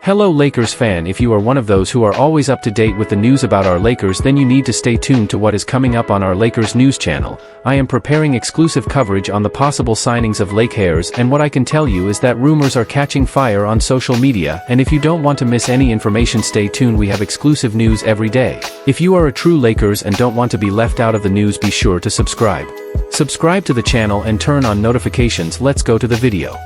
Hello Lakers fan, if you are one of those who are always up to date with the news about our Lakers, then you need to stay tuned to what is coming up on our Lakers news channel. I am preparing exclusive coverage on the possible signings of Lakers, and what I can tell you is that rumors are catching fire on social media, and if you don't want to miss any information, stay tuned. We have exclusive news every day. If you are a true Lakers and don't want to be left out of the news, be sure to subscribe. Subscribe to the channel and turn on notifications. Let's go to the video.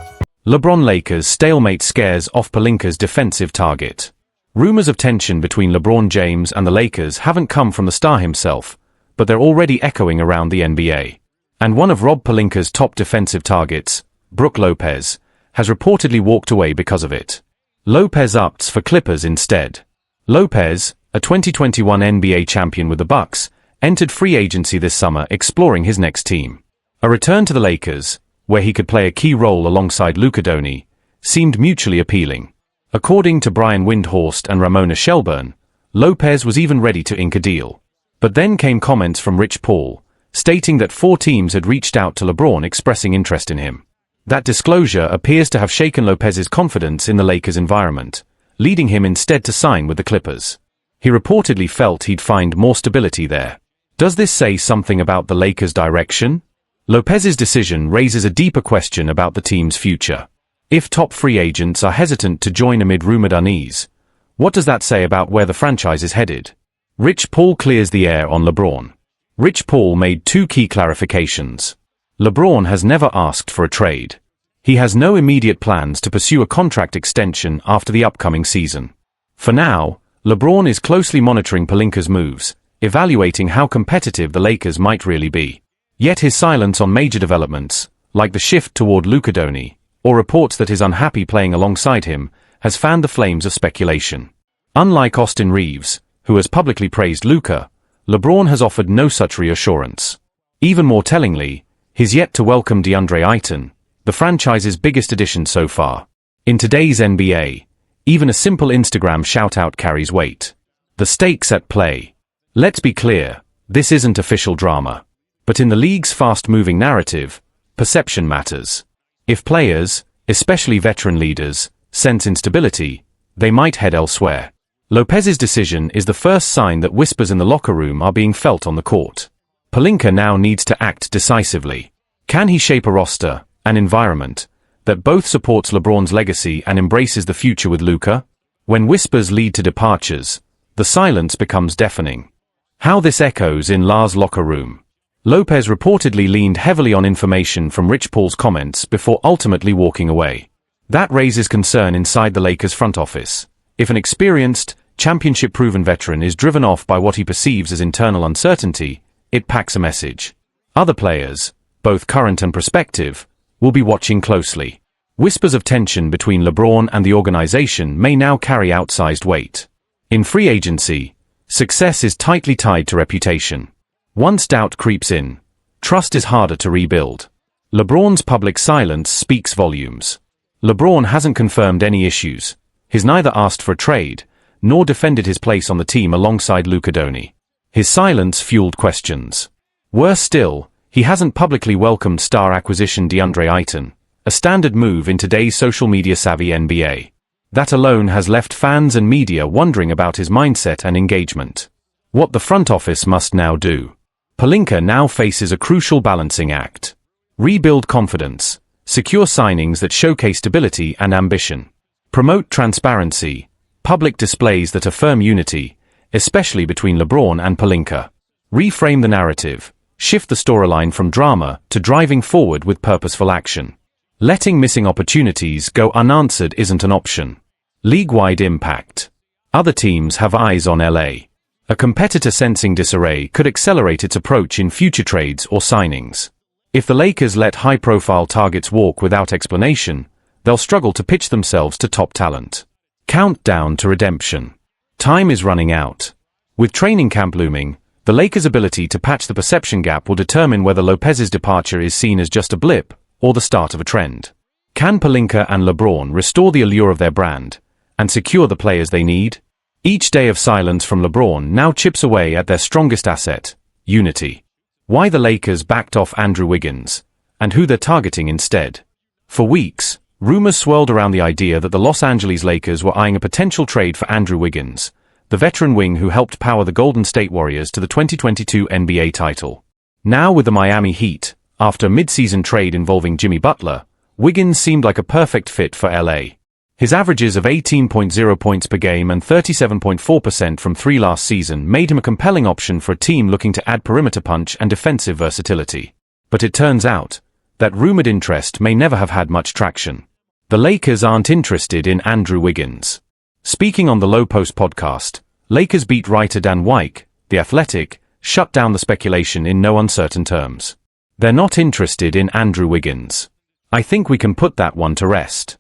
LeBron Lakers stalemate scares off Pelinka's defensive target. Rumors of tension between LeBron James and the Lakers haven't come from the star himself, but they're already echoing around the NBA. And one of Rob Pelinka's top defensive targets, Brook Lopez, has reportedly walked away because of it. Lopez opts for Clippers instead. Lopez, a 2021 NBA champion with the Bucks, entered free agency this summer exploring his next team. A return to the Lakers, where he could play a key role alongside Luca Donic, seemed mutually appealing. According to Brian Windhorst and Ramona Shelburne, Lopez was even ready to ink a deal. But then came comments from Rich Paul, stating that 4 teams had reached out to LeBron expressing interest in him. That disclosure appears to have shaken Lopez's confidence in the Lakers' environment, leading him instead to sign with the Clippers. He reportedly felt he'd find more stability there. Does this say something about the Lakers' direction? Lopez's decision raises a deeper question about the team's future. If top free agents are hesitant to join amid rumored unease, what does that say about where the franchise is headed? Rich Paul clears the air on LeBron. Rich Paul made 2 key clarifications. LeBron has never asked for a trade. He has no immediate plans to pursue a contract extension after the upcoming season. For now, LeBron is closely monitoring Pelinka's moves, evaluating how competitive the Lakers might really be. Yet his silence on major developments, like the shift toward Luca Donic, or reports that he's unhappy playing alongside him, has fanned the flames of speculation. Unlike Austin Reeves, who has publicly praised Luca, LeBron has offered no such reassurance. Even more tellingly, he's yet to welcome DeAndre Ayton, the franchise's biggest addition so far. In today's NBA, even a simple Instagram shout-out carries weight. The stakes at play. Let's be clear, this isn't official drama. But in the league's fast-moving narrative, perception matters. If players, especially veteran leaders, sense instability, they might head elsewhere. Lopez's decision is the first sign that whispers in the locker room are being felt on the court. Pelinka now needs to act decisively. Can he shape a roster, an environment, that both supports LeBron's legacy and embraces the future with Luca? When whispers lead to departures, the silence becomes deafening. How this echoes in La's locker room. Lopez reportedly leaned heavily on information from Rich Paul's comments before ultimately walking away. That raises concern inside the Lakers front office. If an experienced, championship-proven veteran is driven off by what he perceives as internal uncertainty, it packs a message. Other players, both current and prospective, will be watching closely. Whispers of tension between LeBron and the organization may now carry outsized weight. In free agency, success is tightly tied to reputation. Once doubt creeps in, trust is harder to rebuild. LeBron's public silence speaks volumes. LeBron hasn't confirmed any issues. He's neither asked for a trade, nor defended his place on the team alongside Luca Donic. His silence fueled questions. Worse still, he hasn't publicly welcomed star acquisition DeAndre Ayton, a standard move in today's social media-savvy NBA. That alone has left fans and media wondering about his mindset and engagement. What the front office must now do. Pelinka now faces a crucial balancing act. Rebuild confidence, secure signings that showcase stability and ambition. Promote transparency, public displays that affirm unity, especially between LeBron and Pelinka. Reframe the narrative, shift the storyline from drama to driving forward with purposeful action. Letting missing opportunities go unanswered isn't an option. League-wide impact. Other teams have eyes on LA. A competitor sensing disarray could accelerate its approach in future trades or signings. If the Lakers let high-profile targets walk without explanation, they'll struggle to pitch themselves to top talent. Countdown to redemption. Time is running out. With training camp looming, the Lakers' ability to patch the perception gap will determine whether Lopez's departure is seen as just a blip or the start of a trend. Can Pelinka and LeBron restore the allure of their brand and secure the players they need? Each day of silence from LeBron now chips away at their strongest asset, unity. Why the Lakers backed off Andrew Wiggins, and who they're targeting instead. For weeks, Rumors swirled around the idea that the Los Angeles Lakers were eyeing a potential trade for Andrew Wiggins, the veteran wing who helped power the Golden State Warriors to the 2022 NBA title. Now with the Miami Heat, after a mid-season trade involving Jimmy Butler, Wiggins seemed like a perfect fit for LA. His averages of 18.0 points per game and 37.4% from three last season made him a compelling option for a team looking to add perimeter punch and defensive versatility. But it turns out that rumored interest may never have had much traction. The Lakers aren't interested in Andrew Wiggins. Speaking on the Low Post podcast, Lakers beat writer Dan Wyke, The Athletic, shut down the speculation in no uncertain terms. They're not interested in Andrew Wiggins. I think we can put that one to rest.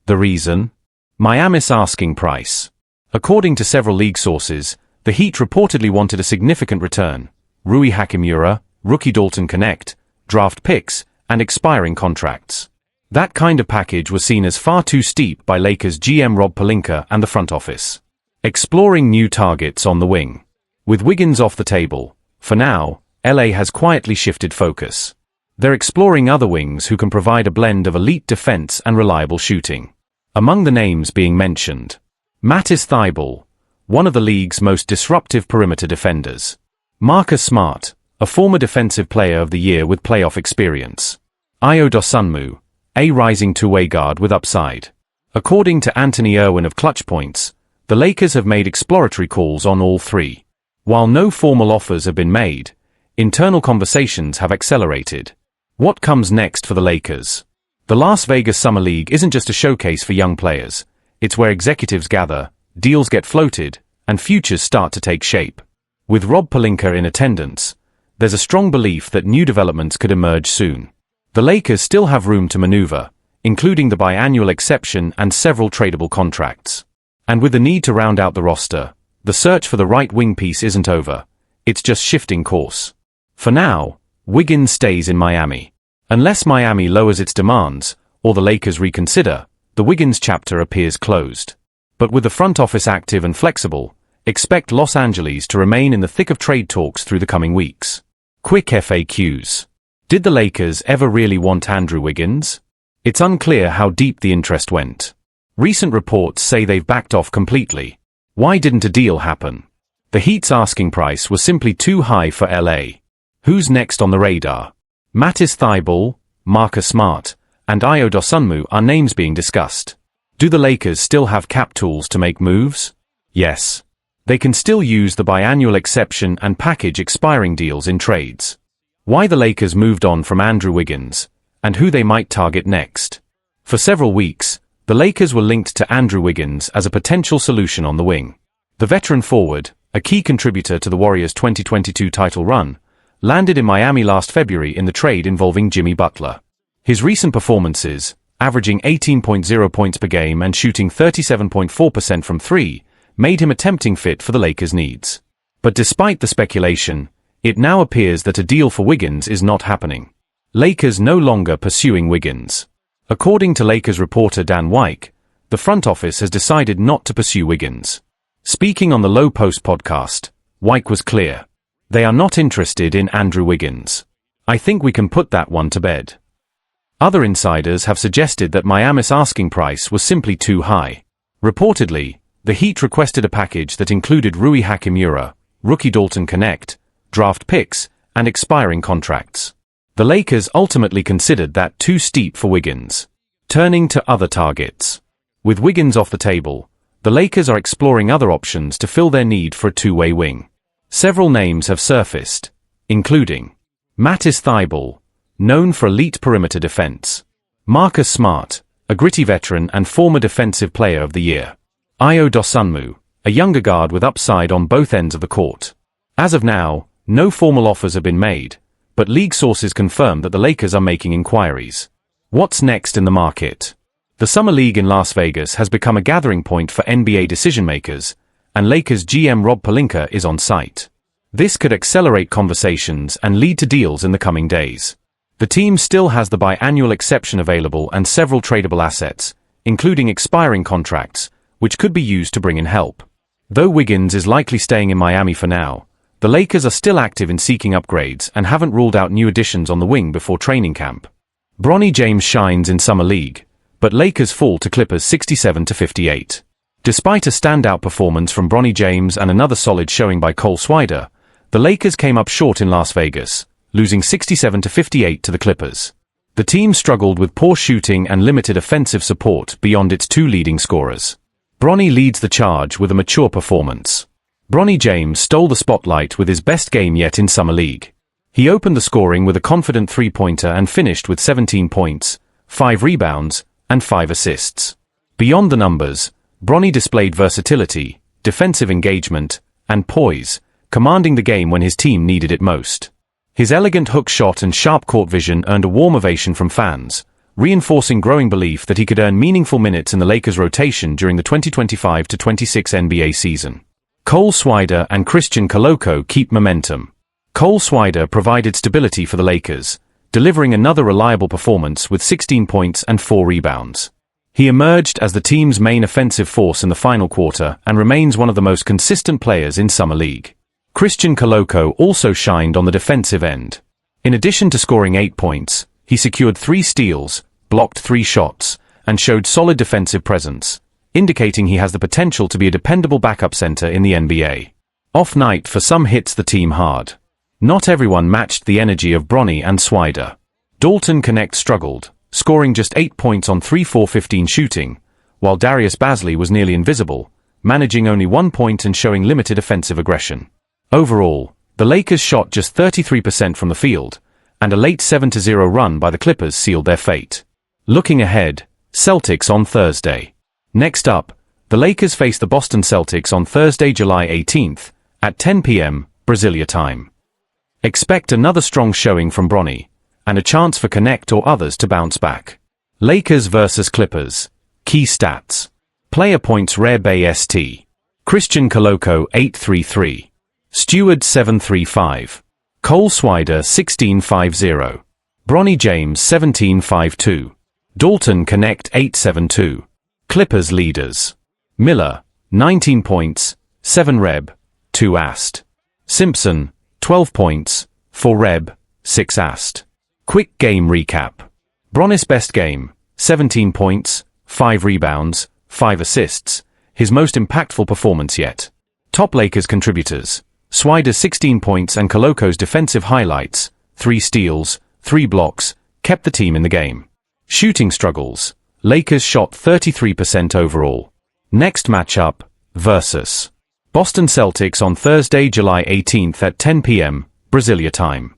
The reason? Miami's asking price. According to several league sources, the Heat reportedly wanted a significant return: Rui Hachimura, rookie Dalton Connect, draft picks, and expiring contracts. That kind of package was seen as far too steep by Lakers GM Rob Pelinka and the front office. Exploring new targets on the wing. With Wiggins off the table, for now, LA has quietly shifted focus. They're exploring other wings who can provide a blend of elite defense and reliable shooting. Among the names being mentioned, Matisse Thybulle, one of the league's most disruptive perimeter defenders. Marcus Smart, a former Defensive Player of the Year with playoff experience. Ayo Dosunmu, a rising two-way guard with upside. According to Anthony Irwin of Clutch Points, the Lakers have made exploratory calls on all three. While no formal offers have been made, internal conversations have accelerated. What comes next for the Lakers? The Las Vegas Summer League isn't just a showcase for young players. It's where executives gather, deals get floated, and futures start to take shape. With Rob Pelinka in attendance, there's a strong belief that new developments could emerge soon. The Lakers still have room to maneuver, including the biannual exception and several tradable contracts. And with the need to round out the roster, the search for the right wing piece isn't over. It's just shifting course. For now, Wiggins stays in Miami. Unless Miami lowers its demands, or the Lakers reconsider, the Wiggins chapter appears closed. But with the front office active and flexible, expect Los Angeles to remain in the thick of trade talks through the coming weeks. Quick FAQs. Did the Lakers ever really want Andrew Wiggins? It's unclear how deep the interest went. Recent reports say they've backed off completely. Why didn't a deal happen? The Heat's asking price was simply too high for LA. Who's next on the radar? Matisse Thybulle, Marcus Smart, and Ayo Dosunmu are names being discussed. Do the Lakers still have cap tools to make moves? Yes. They can still use the biannual exception and package expiring deals in trades. Why the Lakers moved on from Andrew Wiggins, and who they might target next. For several weeks, the Lakers were linked to Andrew Wiggins as a potential solution on the wing. The veteran forward, a key contributor to the Warriors' 2022 title run, landed in Miami last February in the trade involving Jimmy Butler. His recent performances, averaging 18.0 points per game and shooting 37.4% from three, made him a tempting fit for the Lakers' needs. But despite the speculation, it now appears that a deal for Wiggins is not happening. Lakers no longer pursuing Wiggins. According to Lakers reporter Dan Wyke, the front office has decided not to pursue Wiggins. Speaking on the Low Post podcast, Wyke was clear. They are not interested in Andrew Wiggins. I think we can put that one to bed. Other insiders have suggested that Miami's asking price was simply too high. Reportedly, the Heat requested a package that included Rui Hachimura, rookie Dalton Connect, draft picks, and expiring contracts. The Lakers ultimately considered that too steep for Wiggins. Turning to other targets. With Wiggins off the table, the Lakers are exploring other options to fill their need for a two-way wing. Several names have surfaced, including Matisse Thybulle, known for elite perimeter defense; Marcus Smart, a gritty veteran and former Defensive Player of the Year; Ayo Dosunmu, a younger guard with upside on both ends of the court. As of now, no formal offers have been made, but league sources confirm that the Lakers are making inquiries. What's next in the market? The Summer League in Las Vegas has become a gathering point for NBA decision-makers, and Lakers GM Rob Pelinka is on site. This could accelerate conversations and lead to deals in the coming days. The team still has the biannual exception available and several tradable assets, including expiring contracts, which could be used to bring in help. Though Wiggins is likely staying in Miami for now, the Lakers are still active in seeking upgrades and haven't ruled out new additions on the wing before training camp. Bronny James shines in Summer League, but Lakers fall to Clippers 67-58. Despite a standout performance from Bronny James and another solid showing by Cole Swider, the Lakers came up short in Las Vegas, losing 67-58 to the Clippers. The team struggled with poor shooting and limited offensive support beyond its two leading scorers. Bronny leads the charge with a mature performance. Bronny James stole the spotlight with his best game yet in Summer League. He opened the scoring with a confident three-pointer and finished with 17 points, 5 rebounds, and 5 assists. Beyond the numbers, Bronny displayed versatility, defensive engagement, and poise, commanding the game when his team needed it most. His elegant hook shot and sharp court vision earned a warm ovation from fans, reinforcing growing belief that he could earn meaningful minutes in the Lakers' rotation during the 2025-26 NBA season. Cole Swider and Christian Koloko keep momentum. Cole Swider provided stability for the Lakers, delivering another reliable performance with 16 points and 4 rebounds. He emerged as the team's main offensive force in the final quarter and remains one of the most consistent players in Summer League. Christian Koloko also shined on the defensive end. In addition to scoring 8 points, he secured 3 steals, blocked 3 shots, and showed solid defensive presence, indicating he has the potential to be a dependable backup center in the NBA. Off night for some hits the team hard. Not everyone matched the energy of Bronny and Swider. Dalton Connect struggled, scoring just 8 points on 3-4-15 shooting, while Darius Bazley was nearly invisible, managing only 1 point and showing limited offensive aggression. Overall, the Lakers shot just 33% from the field, and a late 7-0 run by the Clippers sealed their fate. Looking ahead, Celtics on Thursday. Next up, the Lakers face the Boston Celtics on Thursday, July 18th, at 10 p.m. Brasilia time. Expect another strong showing from Bronny, and a chance for Connect or others to bounce back. Lakers vs Clippers. Key stats. Player points Rare Bay St. Christian Koloko 833. Stewart 735. Cole Swider 1650. Bronny James 1752. Dalton Connect 872. Clippers leaders. Miller, 19 points, 7 reb, 2 ast. Simpson, 12 points, 4 reb, 6 ast. Quick game recap. Bronny's best game, 17 points, 5 rebounds, 5 assists, his most impactful performance yet. Top Lakers contributors. Swider's 16 points and Koloko's defensive highlights, 3 steals, 3 blocks, kept the team in the game. Shooting struggles. Lakers shot 33% overall. Next matchup, versus Boston Celtics on Thursday, July 18th at 10 p.m. Brasilia time.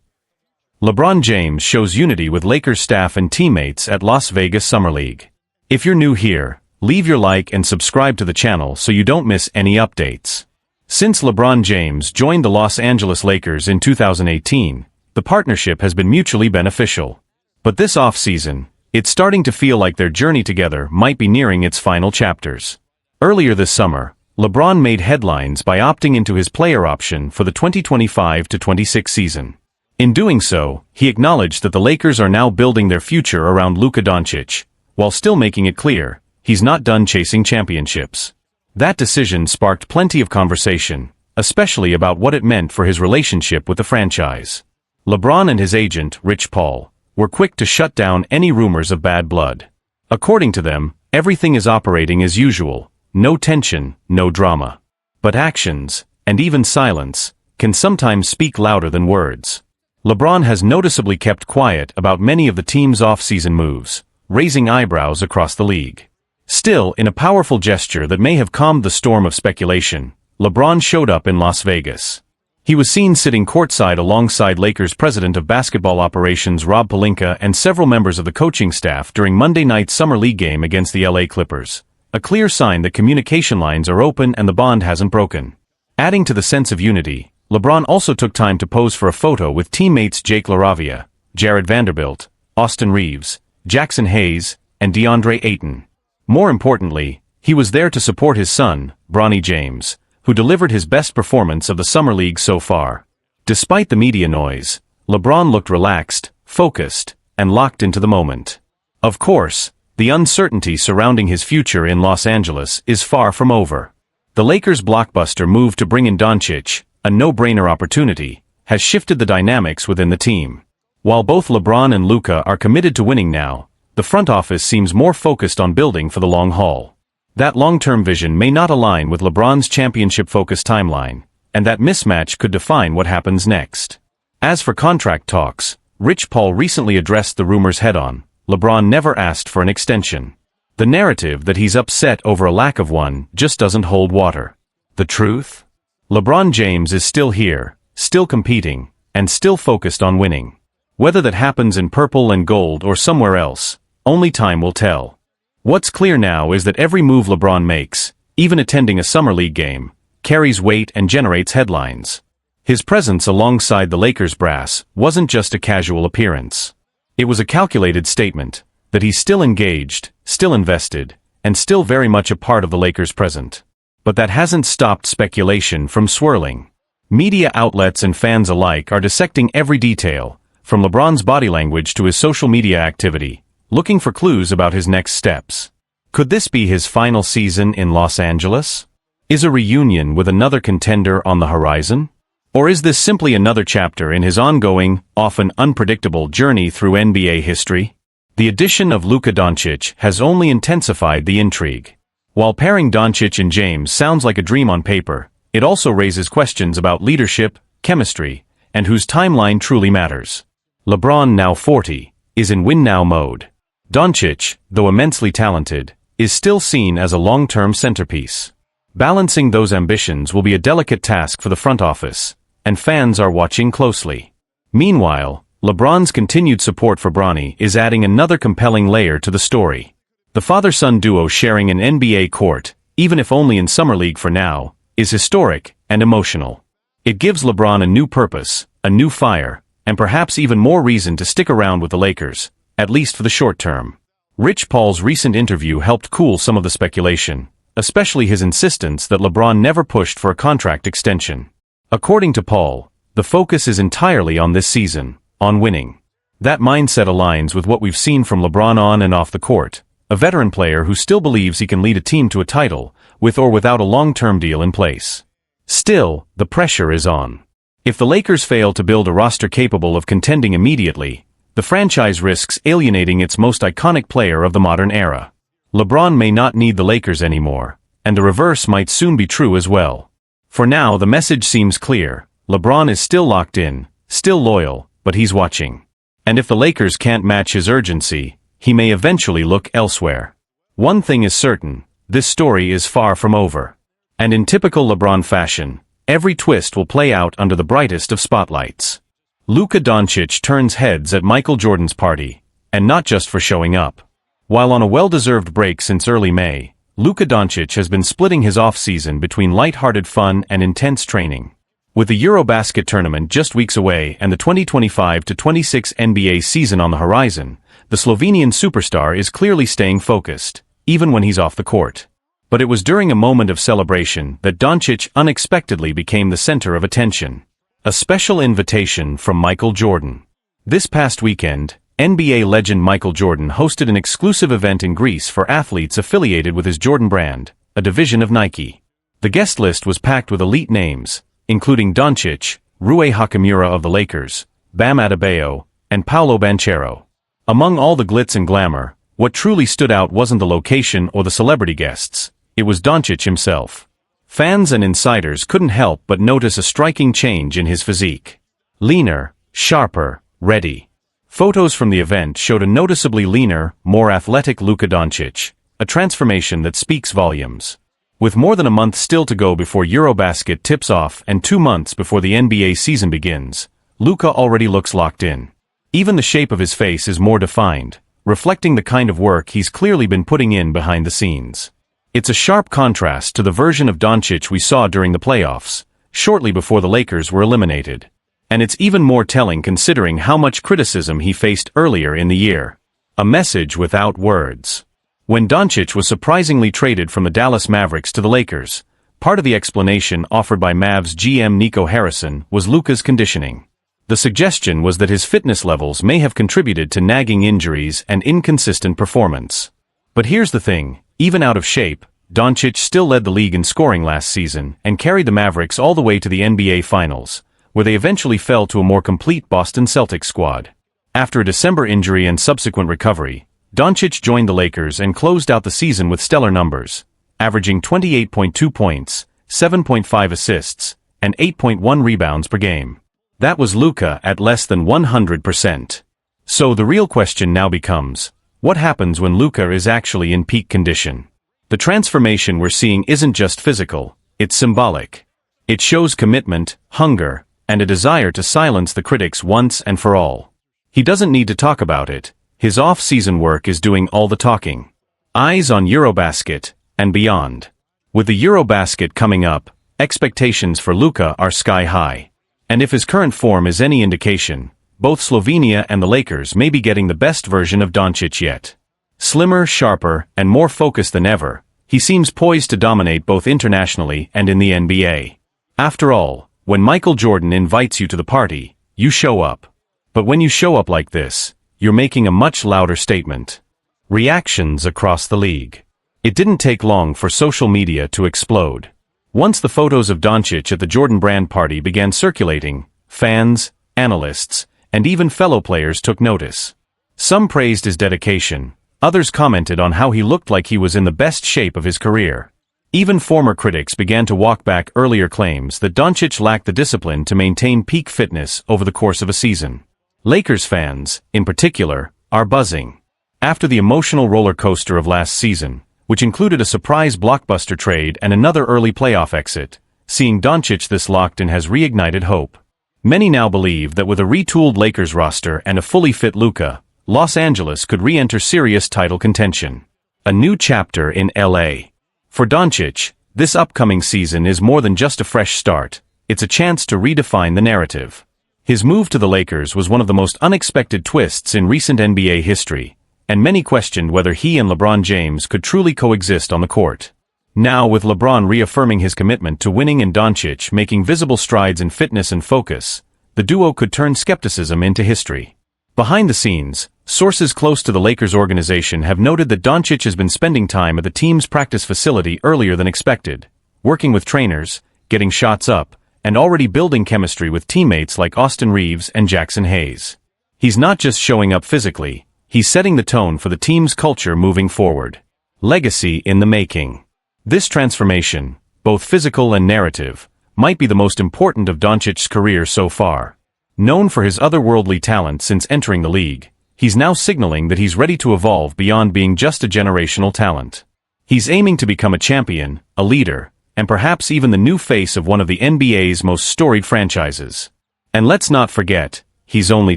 LeBron James shows unity with Lakers staff and teammates at Las Vegas Summer League. If you're new here, leave your like and subscribe to the channel so you don't miss any updates. Since LeBron James joined the Los Angeles Lakers in 2018, the partnership has been mutually beneficial. But this offseason, it's starting to feel like their journey together might be nearing its final chapters. Earlier this summer, LeBron made headlines by opting into his player option for the 2025-26 season. In doing so, he acknowledged that the Lakers are now building their future around Luca Donic, while still making it clear he's not done chasing championships. That decision sparked plenty of conversation, especially about what it meant for his relationship with the franchise. LeBron and his agent, Rich Paul, were quick to shut down any rumors of bad blood. According to them, everything is operating as usual, no tension, no drama. But actions, and even silence, can sometimes speak louder than words. LeBron has noticeably kept quiet about many of the team's off-season moves, raising eyebrows across the league. Still, in a powerful gesture that may have calmed the storm of speculation, LeBron showed up in Las Vegas. He was seen sitting courtside alongside Lakers President of Basketball Operations Rob Pelinka and several members of the coaching staff during Monday night's Summer League game against the LA Clippers, a clear sign that communication lines are open and the bond hasn't broken. Adding to the sense of unity, LeBron also took time to pose for a photo with teammates Jake LaRavia, Jared Vanderbilt, Austin Reeves, Jackson Hayes, and DeAndre Ayton. More importantly, he was there to support his son, Bronny James, who delivered his best performance of the Summer League so far. Despite the media noise, LeBron looked relaxed, focused, and locked into the moment. Of course, the uncertainty surrounding his future in Los Angeles is far from over. The Lakers' blockbuster move to bring in Doncic, a no-brainer opportunity, has shifted the dynamics within the team. While both LeBron and Luca are committed to winning now, the front office seems more focused on building for the long haul. That long-term vision may not align with LeBron's championship-focused timeline, and that mismatch could define what happens next. As for contract talks, Rich Paul recently addressed the rumors head-on. LeBron never asked for an extension. The narrative that he's upset over a lack of one just doesn't hold water. The truth? LeBron James is still here, still competing, and still focused on winning. Whether that happens in purple and gold or somewhere else, only time will tell. What's clear now is that every move LeBron makes, even attending a summer league game, carries weight and generates headlines. His presence alongside the Lakers brass wasn't just a casual appearance. It was a calculated statement that he's still engaged, still invested, and still very much a part of the Lakers' present. But that hasn't stopped speculation from swirling. Media outlets and fans alike are dissecting every detail, from LeBron's body language to his social media activity, looking for clues about his next steps. Could this be his final season in Los Angeles? Is a reunion with another contender on the horizon? Or is this simply another chapter in his ongoing, often unpredictable journey through NBA history? The addition of Luca Donic has only intensified the intrigue. While pairing Doncic and James sounds like a dream on paper, it also raises questions about leadership, chemistry, and whose timeline truly matters. LeBron, now 40, is in win-now mode. Doncic, though immensely talented, is still seen as a long-term centerpiece. Balancing those ambitions will be a delicate task for the front office, and fans are watching closely. Meanwhile, LeBron's continued support for Bronny is adding another compelling layer to the story. The father-son duo sharing an NBA court, even if only in Summer League for now, is historic and emotional. It gives LeBron a new purpose, a new fire, and perhaps even more reason to stick around with the Lakers, at least for the short term. Rich Paul's recent interview helped cool some of the speculation, especially his insistence that LeBron never pushed for a contract extension. According to Paul, the focus is entirely on this season, on winning. That mindset aligns with what we've seen from LeBron on and off the court, a veteran player who still believes he can lead a team to a title, with or without a long-term deal in place. Still, the pressure is on. If the Lakers fail to build a roster capable of contending immediately, the franchise risks alienating its most iconic player of the modern era. LeBron may not need the Lakers anymore, and the reverse might soon be true as well. For now, the message seems clear. LeBron is still locked in, still loyal, but he's watching. And if the Lakers can't match his urgency, he may eventually look elsewhere. One thing is certain, this story is far from over. And in typical LeBron fashion, every twist will play out under the brightest of spotlights. Luca Donic turns heads at Michael Jordan's party, and not just for showing up. While on a well-deserved break since early May, Luca Donic has been splitting his off-season between light-hearted fun and intense training. With the Eurobasket tournament just weeks away and the 2025-26 NBA season on the horizon, the Slovenian superstar is clearly staying focused, even when he's off the court. But it was during a moment of celebration that Doncic unexpectedly became the center of attention. A special invitation from Michael Jordan. This past weekend, NBA legend Michael Jordan hosted an exclusive event in Greece for athletes affiliated with his Jordan brand, a division of Nike. The guest list was packed with elite names, including Doncic, Rui Hachimura of the Lakers, Bam Adebayo, and Paolo Banchero. Among all the glitz and glamour, what truly stood out wasn't the location or the celebrity guests, it was Doncic himself. Fans and insiders couldn't help but notice a striking change in his physique. Leaner, sharper, ready. Photos from the event showed a noticeably leaner, more athletic Luca Donic, a transformation that speaks volumes. With more than a month still to go before Eurobasket tips off and 2 months before the NBA season begins, Luca already looks locked in. Even the shape of his face is more defined, reflecting the kind of work he's clearly been putting in behind the scenes. It's a sharp contrast to the version of Doncic we saw during the playoffs, shortly before the Lakers were eliminated. And it's even more telling considering how much criticism he faced earlier in the year. A message without words. When Doncic was surprisingly traded from the Dallas Mavericks to the Lakers, part of the explanation offered by Mavs GM Nico Harrison was Luca's conditioning. The suggestion was that his fitness levels may have contributed to nagging injuries and inconsistent performance. But here's the thing, even out of shape, Doncic still led the league in scoring last season and carried the Mavericks all the way to the NBA Finals, where they eventually fell to a more complete Boston Celtics squad. After a December injury and subsequent recovery, Doncic joined the Lakers and closed out the season with stellar numbers, averaging 28.2 points, 7.5 assists, and 8.1 rebounds per game. That was Luca at less than 100%. So the real question now becomes, what happens when Luca is actually in peak condition? The transformation we're seeing isn't just physical, it's symbolic. It shows commitment, hunger, and a desire to silence the critics once and for all. He doesn't need to talk about it. His off-season work is doing all the talking. Eyes on Eurobasket and beyond. With the Eurobasket coming up, expectations for Luca are sky high. And if his current form is any indication, both Slovenia and the Lakers may be getting the best version of Doncic yet. Slimmer, sharper, and more focused than ever, he seems poised to dominate both internationally and in the NBA. After all, when Michael Jordan invites you to the party, you show up. But when you show up like this, you're making a much louder statement. Reactions across the league. It didn't take long for social media to explode. Once the photos of Doncic at the Jordan Brand party began circulating, fans, analysts, and even fellow players took notice. Some praised his dedication, others commented on how he looked like he was in the best shape of his career. Even former critics began to walk back earlier claims that Doncic lacked the discipline to maintain peak fitness over the course of a season. Lakers fans, in particular, are buzzing. After the emotional roller coaster of last season, which included a surprise blockbuster trade and another early playoff exit, seeing Doncic this locked in has reignited hope. Many now believe that with a retooled Lakers roster and a fully fit Luca, Los Angeles could re-enter serious title contention. A new chapter in LA. For Doncic, this upcoming season is more than just a fresh start, it's a chance to redefine the narrative. His move to the Lakers was one of the most unexpected twists in recent NBA history, and many questioned whether he and LeBron James could truly coexist on the court. Now, with LeBron reaffirming his commitment to winning and Doncic making visible strides in fitness and focus, the duo could turn skepticism into history. Behind the scenes, sources close to the Lakers organization have noted that Doncic has been spending time at the team's practice facility earlier than expected, working with trainers, getting shots up, and already building chemistry with teammates like Austin Reeves and Jackson Hayes. He's not just showing up physically, he's setting the tone for the team's culture moving forward. Legacy in the making. This transformation, both physical and narrative, might be the most important of Doncic's career so far. Known for his otherworldly talent since entering the league, he's now signaling that he's ready to evolve beyond being just a generational talent. He's aiming to become a champion, a leader, and perhaps even the new face of one of the NBA's most storied franchises. And let's not forget, he's only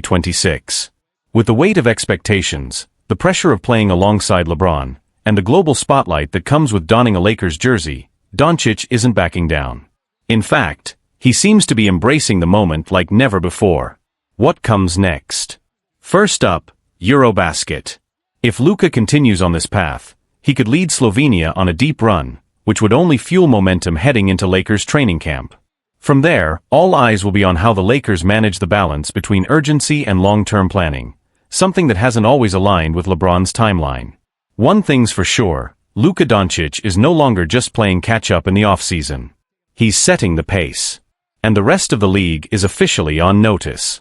26. With the weight of expectations, the pressure of playing alongside LeBron, and the global spotlight that comes with donning a Lakers jersey, Doncic isn't backing down. In fact, he seems to be embracing the moment like never before. What comes next? First up, Eurobasket. If Luca continues on this path, he could lead Slovenia on a deep run, which would only fuel momentum heading into Lakers training camp. From there, all eyes will be on how the Lakers manage the balance between urgency and long-term planning, something that hasn't always aligned with LeBron's timeline. One thing's for sure, Luca Doncic is no longer just playing catch-up in the offseason. He's setting the pace. And the rest of the league is officially on notice.